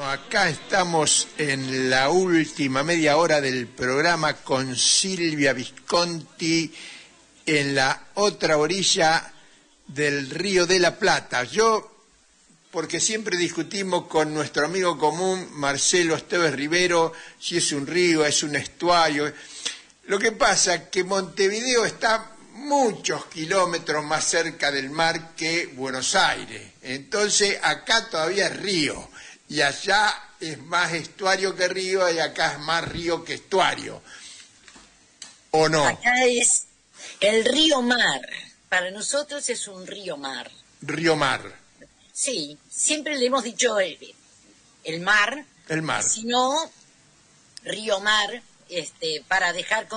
Acá estamos en la última media hora del programa con Silvia Visconti en la otra orilla del Río de la Plata. Porque siempre discutimos con nuestro amigo común, Marcelo Esteves Rivero, si es un río, es un estuario. Lo que pasa es que Montevideo está muchos kilómetros más cerca del mar que Buenos Aires. Entonces, acá todavía es río, y allá es más estuario que río, y acá es más río que estuario. ¿O no? Acá es el río mar. Para nosotros es un río mar. Río mar. Sí, siempre le hemos dicho el mar. El mar. Si no, río mar, para dejar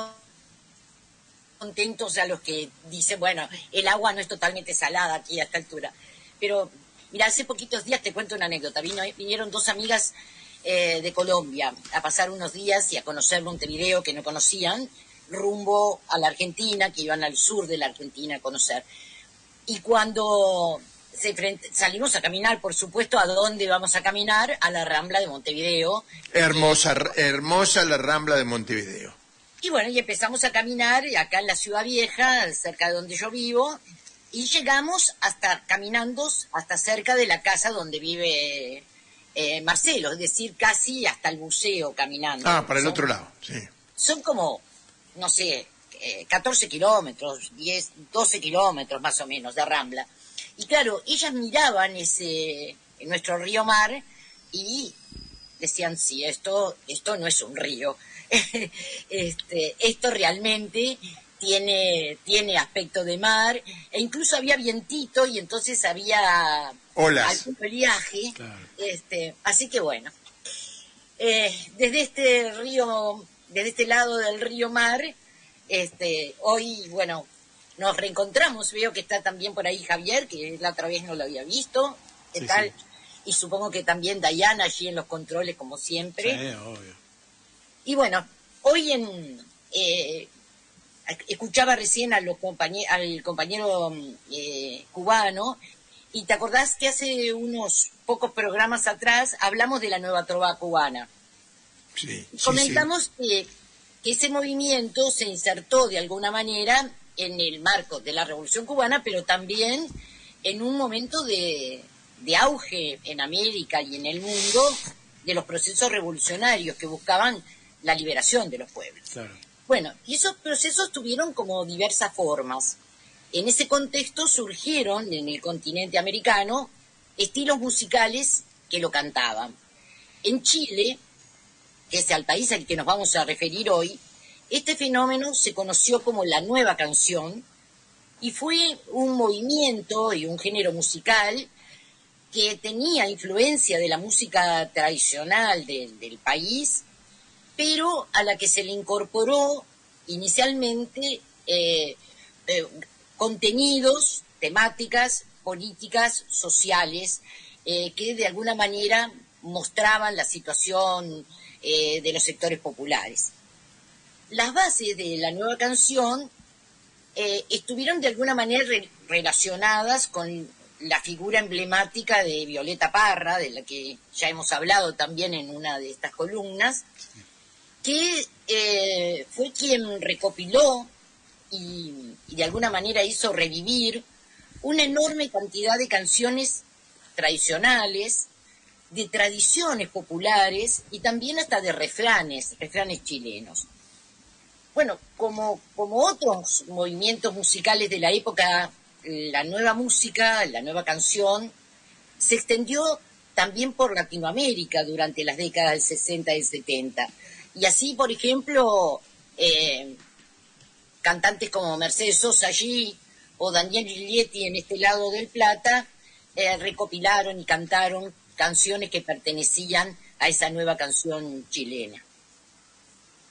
contentos a los que dicen, bueno, el agua no es totalmente salada aquí a esta altura. Pero, mira, hace poquitos días te cuento una anécdota. Vinieron dos amigas de Colombia a pasar unos días y a conocer Montevideo que no conocían, rumbo a la Argentina, que iban al sur de la Argentina a conocer. Y cuando salimos a caminar, por supuesto, ¿a dónde vamos a caminar? A la Rambla de Montevideo. Hermosa, hermosa la Rambla de Montevideo. Y bueno, y empezamos a caminar acá en la Ciudad Vieja, cerca de donde yo vivo, y llegamos caminando hasta cerca de la casa donde vive Marcelo, es decir, casi hasta el buceo caminando. Ah, para el otro lado, sí. Son como, no sé, 14 kilómetros, 12 kilómetros más o menos de Rambla. Y claro, ellas miraban nuestro río mar y decían, sí, esto no es un río. Esto realmente tiene aspecto de mar, e incluso había vientito y entonces había olas, algún oleaje. Claro. Así que bueno, desde este lado del río mar, hoy, bueno, nos reencontramos. Veo que está también por ahí Javier, que la otra vez no lo había visto. ¿Qué tal? Sí. Y supongo que también Dayana allí en los controles, como siempre. Sí, obvio. Y bueno, hoy escuchaba recién al compañero cubano, y te acordás que hace unos pocos programas atrás hablamos de la nueva trova cubana. Sí, comentamos que ese movimiento se insertó de alguna manera en el marco de la Revolución Cubana, pero también en un momento de auge en América y en el mundo de los procesos revolucionarios que buscaban la liberación de los pueblos. Claro. Bueno, y esos procesos tuvieron como diversas formas. En ese contexto surgieron en el continente americano estilos musicales que lo cantaban. En Chile, que es el país al que nos vamos a referir hoy, este fenómeno se conoció como la nueva canción y fue un movimiento y un género musical que tenía influencia de la música tradicional del país, pero a la que se le incorporó inicialmente contenidos, temáticas, políticas, sociales, que de alguna manera mostraban la situación de los sectores populares. Las bases de la nueva canción estuvieron de alguna manera relacionadas con la figura emblemática de Violeta Parra, de la que ya hemos hablado también en una de estas columnas, que fue quien recopiló y de alguna manera hizo revivir una enorme cantidad de canciones tradicionales, de tradiciones populares y también hasta de refranes chilenos. Bueno, como otros movimientos musicales de la época, la nueva música, la nueva canción, se extendió también por Latinoamérica durante las décadas del 60 y 70. Y así, por ejemplo, cantantes como Mercedes Sosa allí o Daniel Giglietti en este lado del Plata recopilaron y cantaron canciones que pertenecían a esa nueva canción chilena.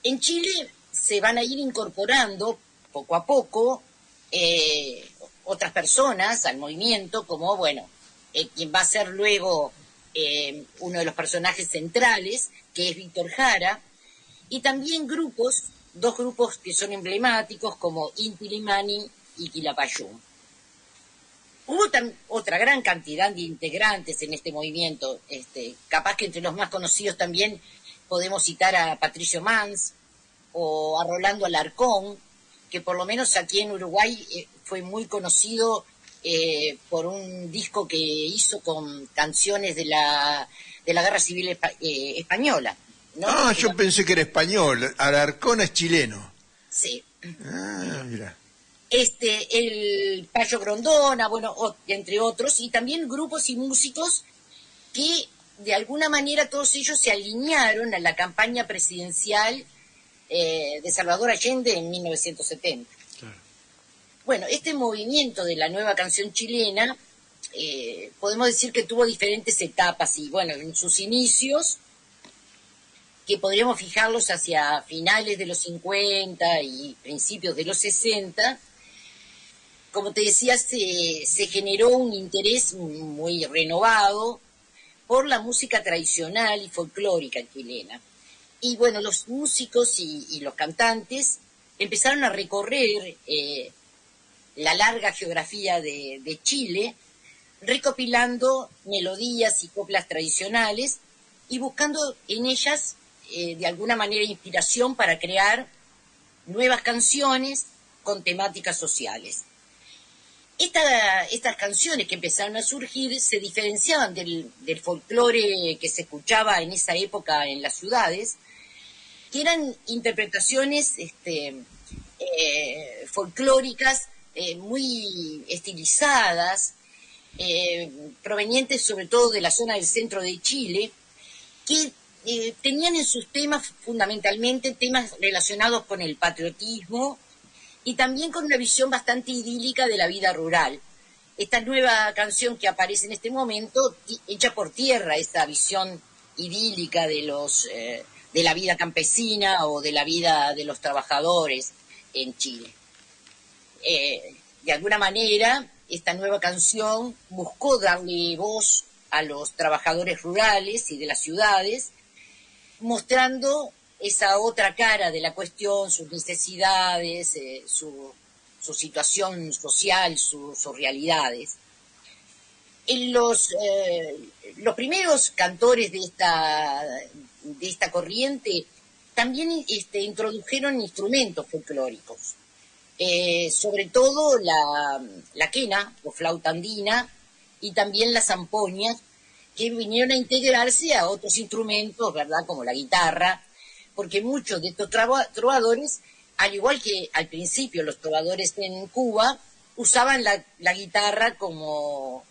En Chile se van a ir incorporando poco a poco otras personas al movimiento, como, bueno, quien va a ser luego uno de los personajes centrales, que es Víctor Jara, y también dos grupos que son emblemáticos, como Inti Illimani y Quilapayún. Hubo otra gran cantidad de integrantes en este movimiento, capaz que entre los más conocidos también podemos citar a Patricio Mans o a Rolando Alarcón, que por lo menos aquí en Uruguay fue muy conocido por un disco que hizo con canciones de la Guerra Civil Española, ¿no? Ah, yo pensé que era español. Alarcón es chileno. Sí. Ah, mira. El Payo Grondona, bueno, entre otros, y también grupos y músicos que de alguna manera todos ellos se alinearon a la campaña presidencial de Salvador Allende en 1970. Claro. Bueno, este movimiento de la nueva canción chilena, podemos decir que tuvo diferentes etapas, y bueno, en sus inicios, que podríamos fijarlos hacia finales de los 50 y principios de los 60, como te decía, se generó un interés muy renovado por la música tradicional y folclórica chilena. Y bueno, los músicos y los cantantes empezaron a recorrer la larga geografía de Chile, recopilando melodías y coplas tradicionales y buscando en ellas, de alguna manera, inspiración para crear nuevas canciones con temáticas sociales. Estas canciones que empezaron a surgir se diferenciaban del folclore que se escuchaba en esa época en las ciudades, que eran interpretaciones folclóricas muy estilizadas, provenientes sobre todo de la zona del centro de Chile, que tenían en sus temas fundamentalmente temas relacionados con el patriotismo y también con una visión bastante idílica de la vida rural. Esta nueva canción que aparece en este momento echa por tierra esa visión idílica de la vida campesina o de la vida de los trabajadores en Chile. De alguna manera, esta nueva canción buscó darle voz a los trabajadores rurales y de las ciudades, mostrando esa otra cara de la cuestión, sus necesidades, su situación social, sus realidades. Los primeros cantores de esta corriente también introdujeron instrumentos folclóricos, sobre todo la quena o flauta andina y también las zampoñas, que vinieron a integrarse a otros instrumentos, ¿verdad?, como la guitarra, porque muchos de estos trovadores, al igual que al principio los trovadores en Cuba, usaban la guitarra como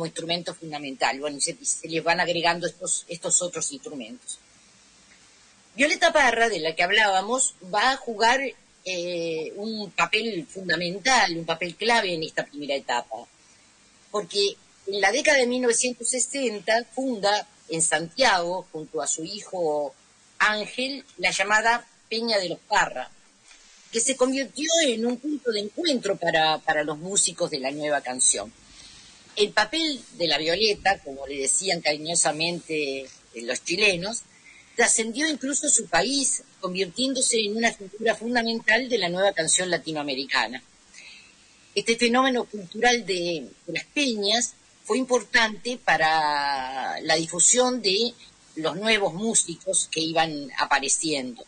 instrumento fundamental. Bueno, se les van agregando estos otros instrumentos. Violeta Parra, de la que hablábamos, va a jugar un papel fundamental, un papel clave en esta primera etapa, porque en la década de 1960 funda en Santiago, junto a su hijo Ángel, la llamada Peña de los Parra, que se convirtió en un punto de encuentro para los músicos de la nueva canción. El papel de la Violeta, como le decían cariñosamente los chilenos, trascendió incluso su país, convirtiéndose en una figura fundamental de la nueva canción latinoamericana. Este fenómeno cultural de las peñas fue importante para la difusión de los nuevos músicos que iban apareciendo.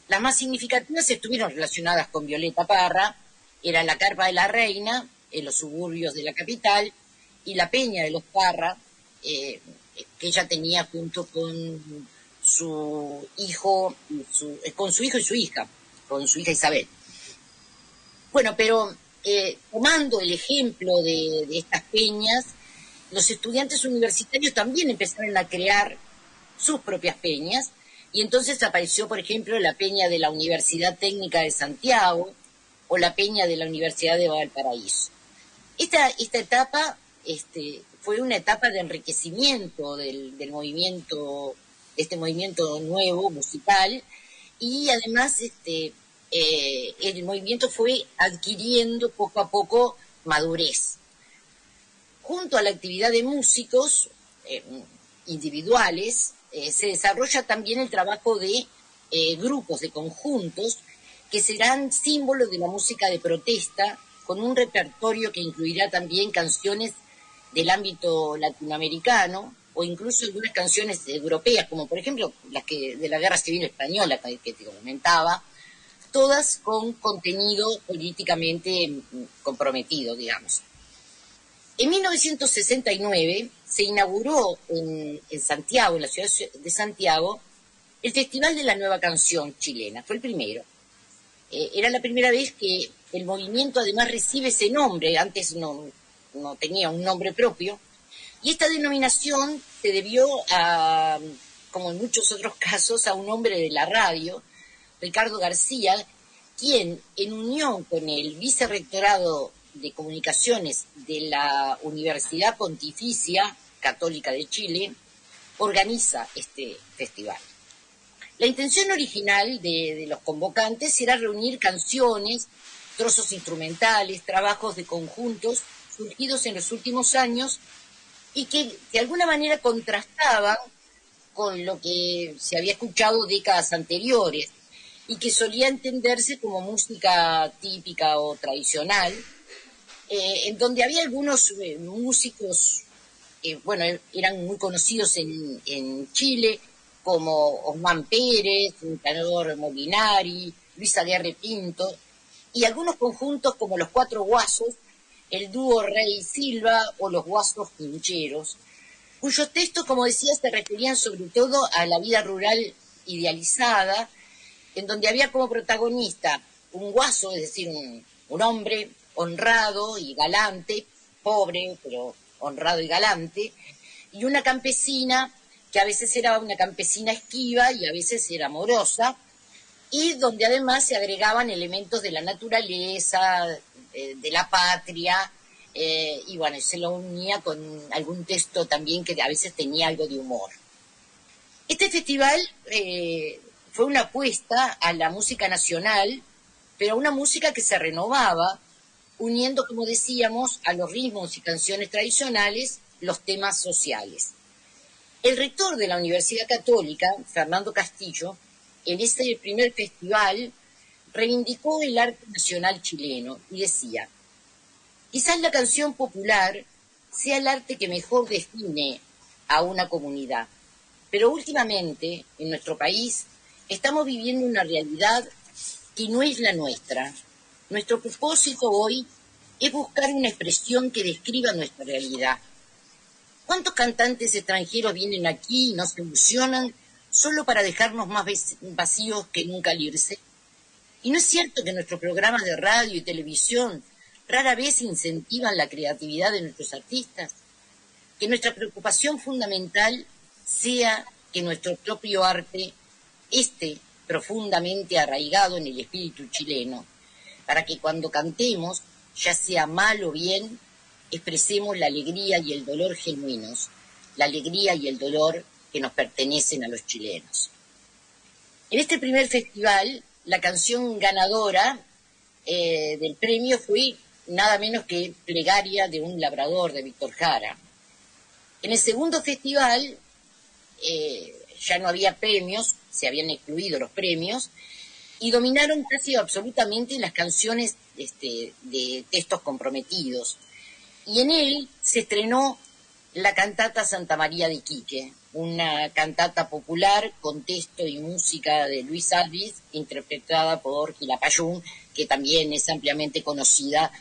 Las más significativas estuvieron relacionadas con Violeta Parra, era la Carpa de la Reina, en los suburbios de la capital, y la Peña de los Parra, que ella tenía junto con su hijo, con su hijo y su hija, con su hija Isabel. Bueno, pero tomando el ejemplo de estas peñas, los estudiantes universitarios también empezaron a crear sus propias peñas, y entonces apareció, por ejemplo, la peña de la Universidad Técnica de Santiago o la peña de la Universidad de Valparaíso. Esta etapa fue una etapa de enriquecimiento del movimiento, este movimiento nuevo musical, y además el movimiento fue adquiriendo poco a poco madurez. Junto a la actividad de músicos individuales, se desarrolla también el trabajo de grupos, de conjuntos, que serán símbolos de la música de protesta con un repertorio que incluirá también canciones del ámbito latinoamericano o incluso algunas canciones europeas, como por ejemplo las que de la Guerra Civil Española que te comentaba, todas con contenido políticamente comprometido, digamos. En 1969 se inauguró en Santiago, en la ciudad de Santiago, el Festival de la Nueva Canción Chilena. Fue el primero. Era la primera vez que el movimiento además recibe ese nombre. Antes no tenía un nombre propio. Y esta denominación se debió a, como en muchos otros casos, a un hombre de la radio, Ricardo García, quien, en unión con el vicerrectorado de Comunicaciones de la Universidad Pontificia Católica de Chile, organiza este festival. La intención original de los convocantes era reunir canciones, trozos instrumentales, trabajos de conjuntos surgidos en los últimos años y que de alguna manera contrastaban con lo que se había escuchado décadas anteriores y que solía entenderse como música típica o tradicional, en donde había algunos músicos, bueno, eran muy conocidos en Chile, como Osman Pérez, Nicanor Molinari, Luis Aguirre Pinto, y algunos conjuntos como los Cuatro Guasos, el dúo Rey Silva o los Guasos Pincheros, cuyos textos, como decía, se referían sobre todo a la vida rural idealizada, en donde había como protagonista un guaso, es decir, un hombre honrado y galante, pobre, pero honrado y galante, y una campesina que a veces era una campesina esquiva y a veces era amorosa, y donde además se agregaban elementos de la naturaleza, de la patria, y bueno, se lo unía con algún texto también que a veces tenía algo de humor. Este festival fue una apuesta a la música nacional, pero a una música que se renovaba, uniendo, como decíamos, a los ritmos y canciones tradicionales los temas sociales. El rector de la Universidad Católica, Fernando Castillo, en este primer festival reivindicó el arte nacional chileno y decía: quizás la canción popular sea el arte que mejor define a una comunidad, pero últimamente en nuestro país estamos viviendo una realidad que no es la nuestra. Nuestro propósito hoy es buscar una expresión que describa nuestra realidad. ¿Cuántos cantantes extranjeros vienen aquí y nos ilusionan solo para dejarnos más vacíos que nunca al irse? ¿Y no es cierto que nuestros programas de radio y televisión rara vez incentivan la creatividad de nuestros artistas? Que nuestra preocupación fundamental sea que nuestro propio arte esté profundamente arraigado en el espíritu chileno, para que cuando cantemos, ya sea mal o bien, expresemos la alegría y el dolor genuinos, la alegría y el dolor que nos pertenecen a los chilenos. En este primer festival, la canción ganadora del premio fue nada menos que Plegaria de un labrador, de Víctor Jara. En el segundo festival ya no había premios, se habían excluido los premios, y dominaron casi absolutamente las canciones de textos comprometidos. Y en él se estrenó la cantata Santa María de Iquique, una cantata popular con texto y música de Luis Alvis, interpretada por Quilapayún, que también es ampliamente conocida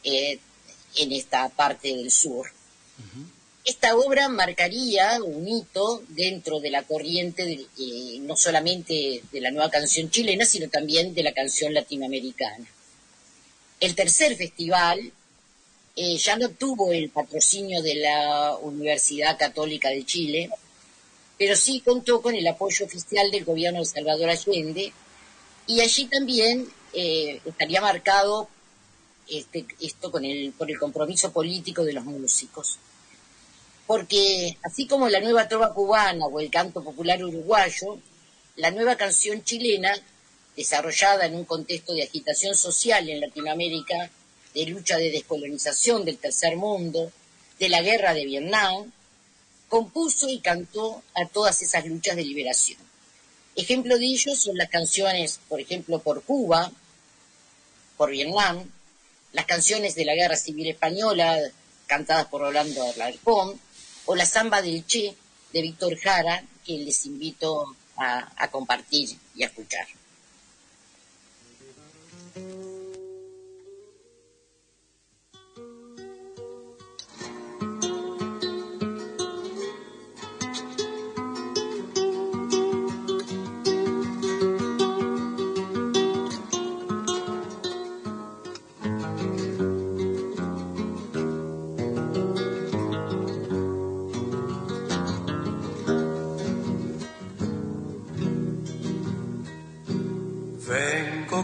en esta parte del sur. Uh-huh. Esta obra marcaría un hito dentro de la corriente no solamente de la nueva canción chilena, sino también de la canción latinoamericana. El tercer festival ya no tuvo el patrocinio de la Universidad Católica de Chile, pero sí contó con el apoyo oficial del gobierno de Salvador Allende, y allí también estaría marcado esto por el compromiso político de los músicos. Porque así como la nueva trova cubana o el canto popular uruguayo, la nueva canción chilena, desarrollada en un contexto de agitación social en Latinoamérica, de lucha de descolonización del tercer mundo, de la guerra de Vietnam, compuso y cantó a todas esas luchas de liberación. Ejemplo de ello son las canciones, por ejemplo, por Cuba, por Vietnam, las canciones de la Guerra Civil Española, cantadas por Orlando Alarcón, o la Samba del Che, de Víctor Jara, que les invito a compartir y a escuchar.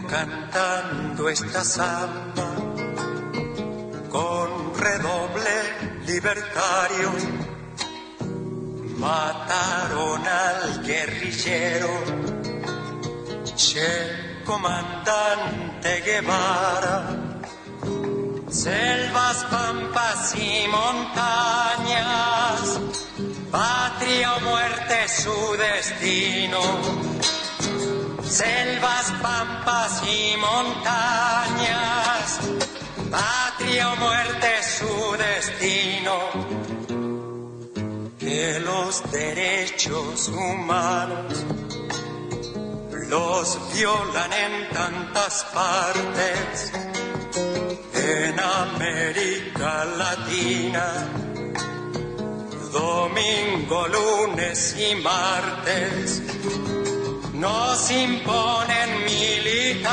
Cantando esta samba con redoble libertario, mataron al guerrillero Che comandante Guevara. Selvas, pampas y montañas, patria o muerte su destino. Selvas, pampas y montañas, patria o muerte su destino. Que los derechos humanos los violan en tantas partes, en América Latina, domingo, lunes y martes. Nos imponen militares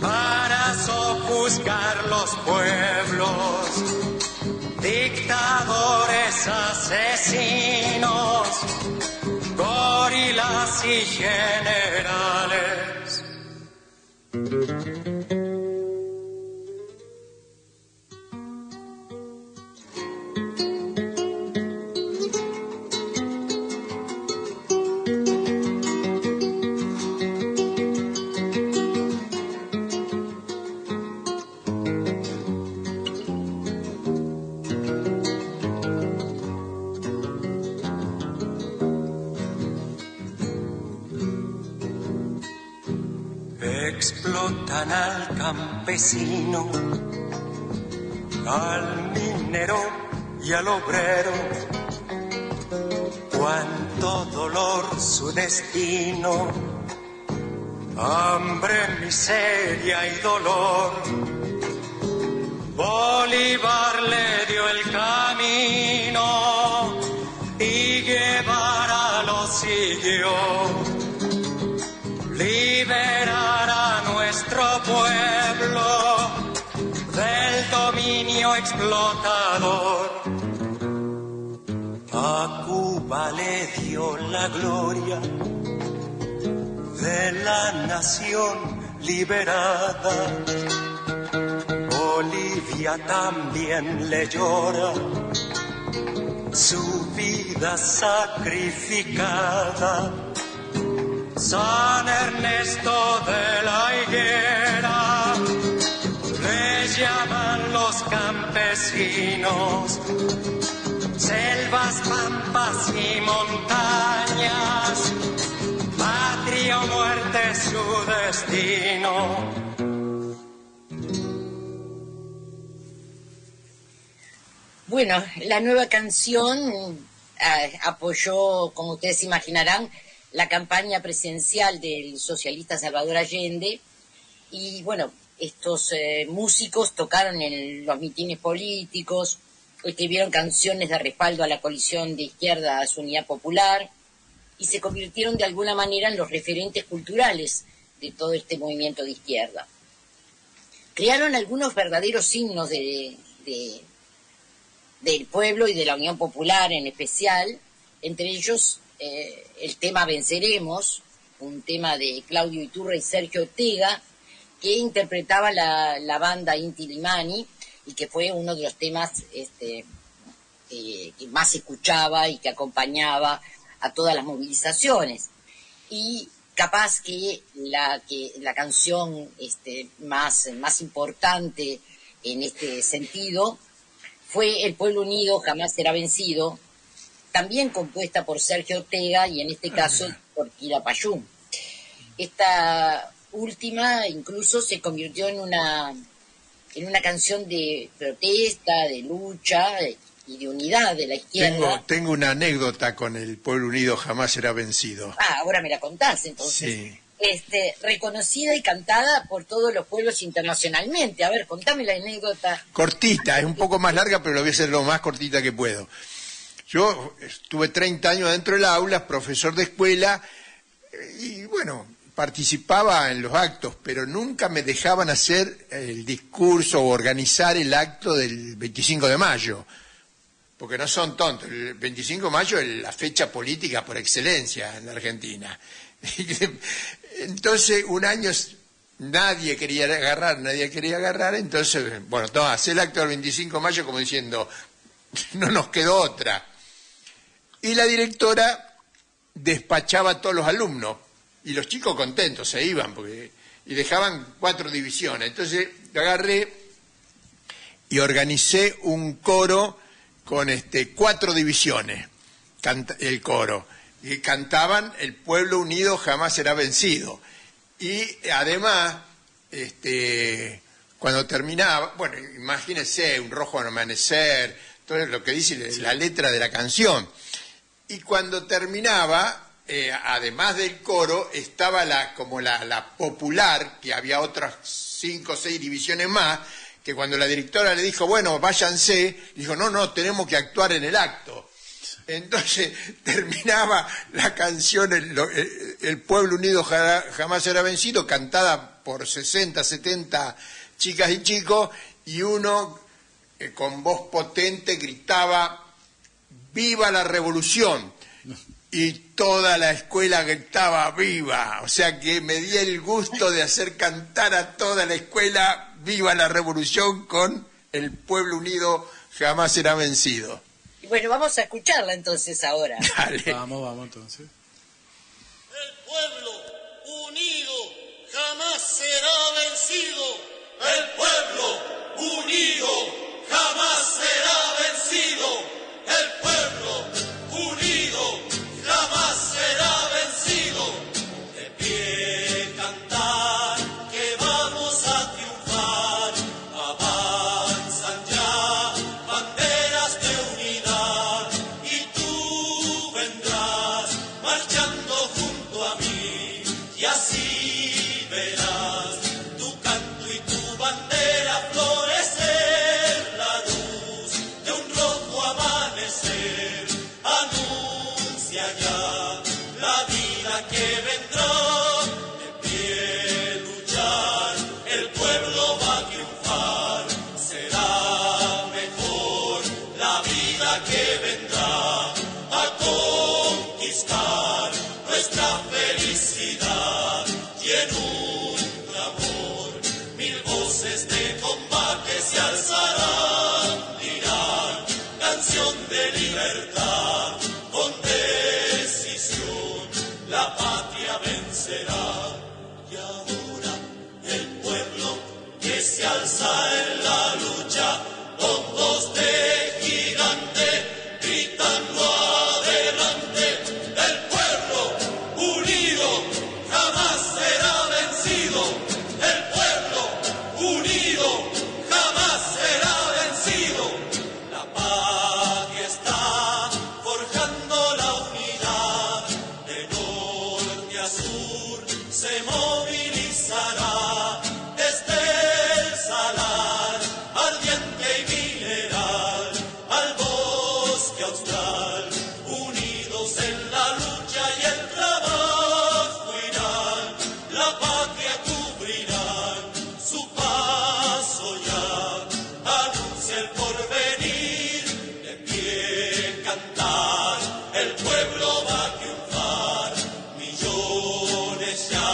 para sojuzgar los pueblos, dictadores asesinos, gorilas y generales. Explotan al campesino, al minero y al obrero. Cuánto dolor su destino, hambre, miseria y dolor. Bolívar le dio el camino y Guevara lo siguió. Liberar a nuestro pueblo del dominio explotador. A Cuba le dio la gloria de la nación liberada. Bolivia también le llora su vida sacrificada. San Ernesto de la Higuera le llaman los campesinos. Selvas, pampas y montañas, patria o muerte su destino. Bueno, la nueva canción apoyó, como ustedes imaginarán, la campaña presidencial del socialista Salvador Allende, y bueno, estos músicos tocaron en los mitines políticos, escribieron canciones de respaldo a la coalición de izquierdas Unidad Popular y se convirtieron de alguna manera en los referentes culturales de todo este movimiento de izquierda. Crearon algunos verdaderos signos del pueblo y de la Unión Popular en especial, entre ellos el tema Venceremos, un tema de Claudio Iturra y Sergio Ortega, que interpretaba la banda Inti Illimani y que fue uno de los temas que más se escuchaba y que acompañaba a todas las movilizaciones. Y capaz que la canción más importante en este sentido fue El Pueblo Unido Jamás Será Vencido, también compuesta por Sergio Ortega y en este caso por Quilapayún. Esta última incluso se convirtió en una canción de protesta, de lucha y de unidad de la izquierda. Tengo una anécdota con el Pueblo Unido Jamás Será Vencido. Ah, ahora me la contás entonces. Sí. Reconocida y cantada por todos los pueblos internacionalmente. A ver, contame la anécdota. Cortita, es un poco más larga, pero lo voy a hacer lo más cortita que puedo. Yo estuve 30 años dentro del aula, profesor de escuela, y bueno, participaba en los actos, pero nunca me dejaban hacer el discurso o organizar el acto del 25 de mayo, porque no son tontos. El 25 de mayo es la fecha política por excelencia en la Argentina. Entonces, un año nadie quería agarrar, entonces, bueno, hacer el acto del 25 de mayo como diciendo, no nos quedó otra. Y la directora despachaba a todos los alumnos, y los chicos contentos se iban, y dejaban 4 divisiones. Entonces agarré y organicé un coro con 4 divisiones, el coro, y cantaban El Pueblo Unido Jamás Será Vencido. Y además, cuando terminaba, bueno, imagínense, Un Rojo Amanecer, todo lo que dice la letra de la canción. Y cuando terminaba, además del coro, estaba la popular, que había otras 5 o 6 divisiones más, que cuando la directora le dijo, bueno, váyanse, dijo, no, tenemos que actuar en el acto. Entonces terminaba la canción el Pueblo Unido Jamás Será Vencido, cantada por 60, 70 chicas y chicos, y uno con voz potente gritaba, ¡viva la revolución! Y toda la escuela gritaba ¡viva! O sea que me di el gusto de hacer cantar a toda la escuela ¡viva la revolución! Con El Pueblo Unido Jamás Será Vencido. Bueno, vamos a escucharla entonces ahora. Dale. Vamos entonces. El pueblo unido jamás será vencido. El pueblo unido jamás será vencido. El pueblo unido jamás será vencido. De pie cantar que vamos a triunfar. Avanzan ya banderas de unidad y tú vendrás marchando junto a mí y así verás tu canto y tu bandera florecer, la luz de un rojo amanecer anuncia ya la vida que vendrá. De pie luchar, el pueblo va a triunfar, será mejor la vida que vendrá a conquistar nuestra felicidad y en un clamor 1000 voces de combate se alzarán, dirán canción de libertad, con decisión la patria vencerá. Y ahora el pueblo que se alza en la lucha con voz de gigante gritando adelante. El pueblo unido jamás será vencido. El pueblo unido jamás será vencido. La patria está forjando la unidad. De norte a sur se movilizará. Desde el salar ardiente y mineral al bosque austral, unidos en la lucha y el trabajo irán, la patria cubrirán, su paso ya anuncia el porvenir. De pie cantar, el pueblo va a triunfar, millones ya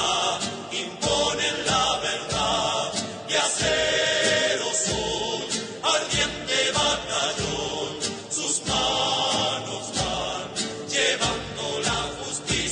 imponen la verdad y acero son ardiente batallón, sus manos van llevando la justicia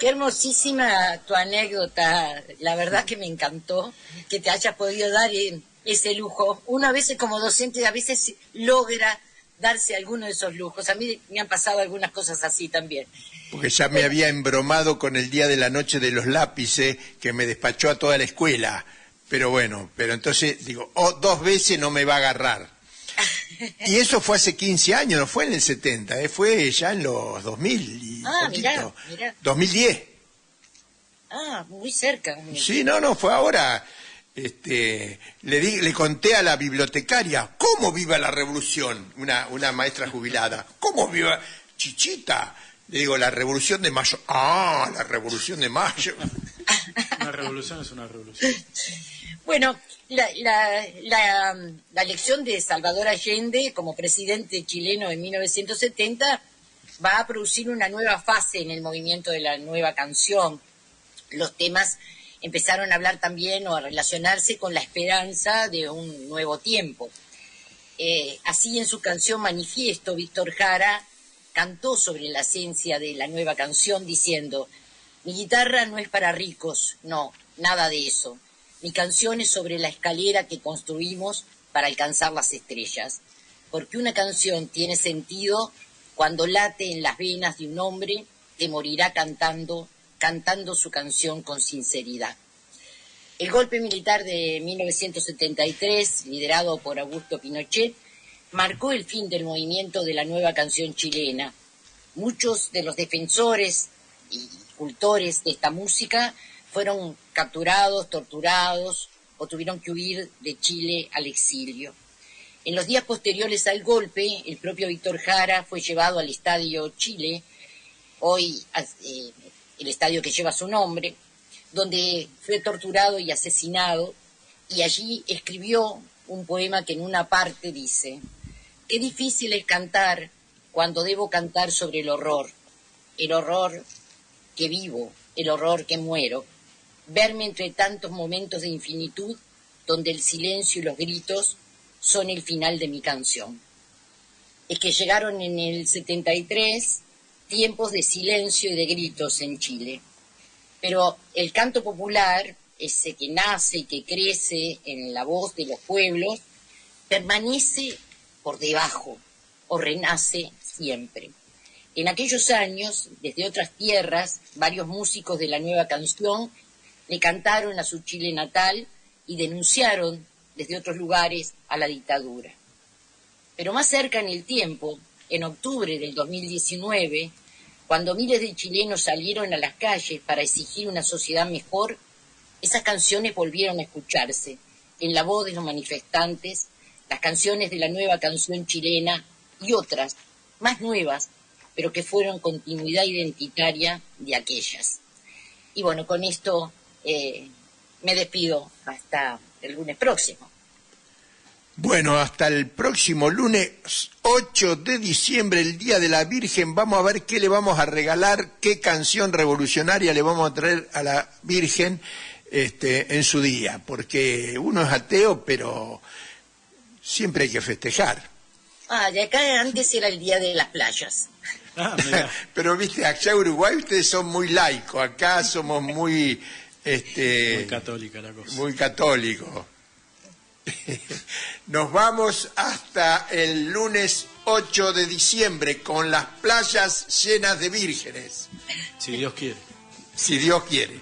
Qué hermosísima tu anécdota, la verdad que me encantó que te hayas podido dar ese lujo. Uno a veces como docente a veces logra darse alguno de esos lujos. A mí me han pasado algunas cosas así también. Porque ya me había embromado con el día de la noche de los lápices, que me despachó a toda la escuela. Pero bueno, pero entonces digo, 2 veces no me va a agarrar. Y eso fue hace 15 años, no fue en el 70, fue ya en los 2000 y poquito. Mirá. 2010. Ah, muy cerca. Sí, no, fue ahora. Le conté a la bibliotecaria, ¿cómo viva la revolución? Una maestra jubilada, ¿cómo viva? Chichita, le digo, la revolución de mayo. Ah, la revolución de mayo. Una revolución es una revolución. Bueno, la elección de Salvador Allende como presidente chileno en 1970 va a producir una nueva fase en el movimiento de la nueva canción. Los temas empezaron a hablar también o a relacionarse con la esperanza de un nuevo tiempo. Así en su canción Manifiesto, Víctor Jara cantó sobre la esencia de la nueva canción diciendo: mi guitarra no es para ricos, no, nada de eso. Mi canción es sobre la escalera que construimos para alcanzar las estrellas, porque una canción tiene sentido cuando late en las venas de un hombre que morirá cantando su canción con sinceridad. El golpe militar de 1973, liderado por Augusto Pinochet, marcó el fin del movimiento de la nueva canción chilena. Muchos de los defensores y cultores de esta música fueron capturados, torturados o tuvieron que huir de Chile al exilio. En los días posteriores al golpe, el propio Víctor Jara fue llevado al Estadio Chile, hoy el estadio que lleva su nombre, donde fue torturado y asesinado, y allí escribió un poema que en una parte dice: qué difícil es cantar cuando debo cantar sobre el horror que vivo, el horror que muero, verme entre tantos momentos de infinitud donde el silencio y los gritos son el final de mi canción. Es que llegaron en el 73 tiempos de silencio y de gritos en Chile, pero el canto popular, ese que nace y que crece en la voz de los pueblos, permanece por debajo o renace siempre. En aquellos años, desde otras tierras, varios músicos de la nueva canción le cantaron a su Chile natal y denunciaron desde otros lugares a la dictadura. Pero más cerca en el tiempo, en octubre del 2019, cuando miles de chilenos salieron a las calles para exigir una sociedad mejor, esas canciones volvieron a escucharse en la voz de los manifestantes, las canciones de la nueva canción chilena y otras, más nuevas, pero que fueron continuidad identitaria de aquellas. Y bueno, con esto me despido hasta el lunes próximo. Bueno, hasta el próximo lunes 8 de diciembre, el Día de la Virgen. Vamos a ver qué le vamos a regalar, qué canción revolucionaria le vamos a traer a la Virgen en su día, porque uno es ateo, pero siempre hay que festejar. Y acá antes era el Día de las Playas. Pero viste, allá en Uruguay ustedes son muy laicos, acá somos muy... muy católica la cosa. Muy católico. Nos vamos hasta el lunes 8 de diciembre con las playas llenas de vírgenes. Si Dios quiere. Si Dios quiere.